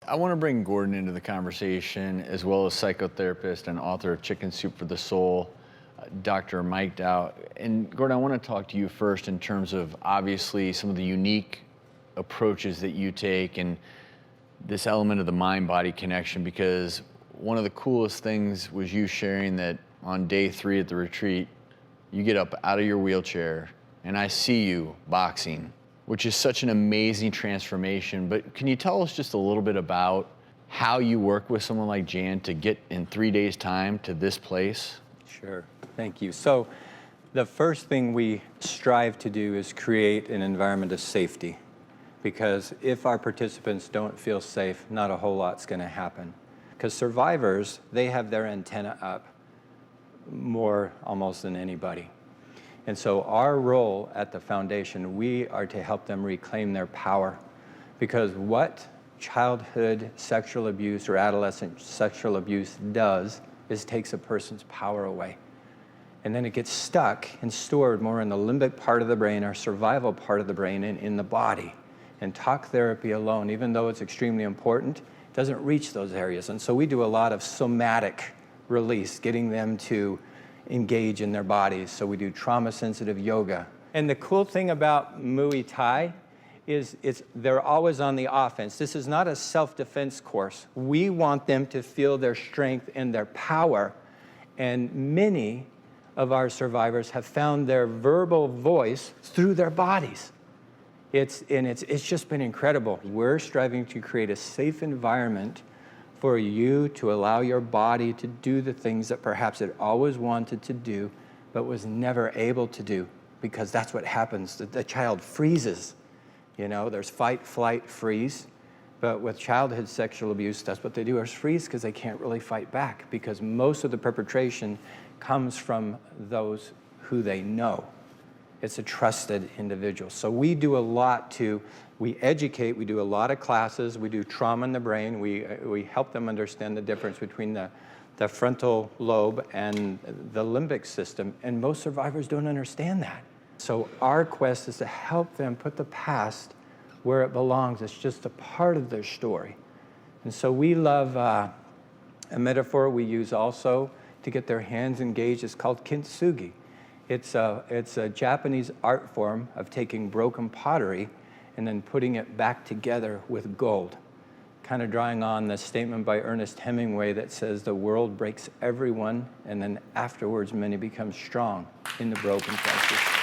I want to bring Gordon into the conversation, as well as psychotherapist and author of Chicken Soup for the Soul, Dr. Mike Dow. And Gordon, I want to talk to you first in terms of obviously some of the unique approaches that you take and this element of the mind-body connection, because one of the coolest things was you sharing that on day 3 at the retreat, you get up out of your wheelchair and I see you boxing, which is such an amazing transformation. But can you tell us just a little bit about how you work with someone like Jan to get in 3 days' time to this place? Sure, thank you. So the first thing we strive to do is create an environment of safety, because if our participants don't feel safe, not a whole lot's gonna happen. Because survivors, they have their antenna up more almost than anybody. And so our role at the foundation, we are to help them reclaim their power. Because what childhood sexual abuse or adolescent sexual abuse does is takes a person's power away. And then it gets stuck and stored more in the limbic part of the brain, our survival part of the brain, and in the body. And talk therapy alone, even though it's extremely important, doesn't reach those areas. And so we do a lot of somatic release, getting them to engage in their bodies. So we do trauma-sensitive yoga. And the cool thing about Muay Thai is they're always on the offense. This is not a self-defense course. We want them to feel their strength and their power. And many of our survivors have found their verbal voice through their bodies. It's just been incredible. We're striving to create a safe environment for you to allow your body to do the things that perhaps it always wanted to do, but was never able to do, because that's what happens. The child freezes. You know, there's fight, flight, freeze. But with childhood sexual abuse, that's what they do, is freeze, because they can't really fight back, because most of the perpetration comes from those who they know. It's a trusted individual. So we do a lot we educate, we do a lot of classes, we do trauma in the brain, we help them understand the difference between the frontal lobe and the limbic system, and most survivors don't understand that. So our quest is to help them put the past where it belongs. It's just a part of their story. And so we love a metaphor we use also to get their hands engaged. It's called kintsugi. It's a Japanese art form of taking broken pottery and then putting it back together with gold, kind of drawing on the statement by Ernest Hemingway that says the world breaks everyone, and then afterwards many become strong in the broken places.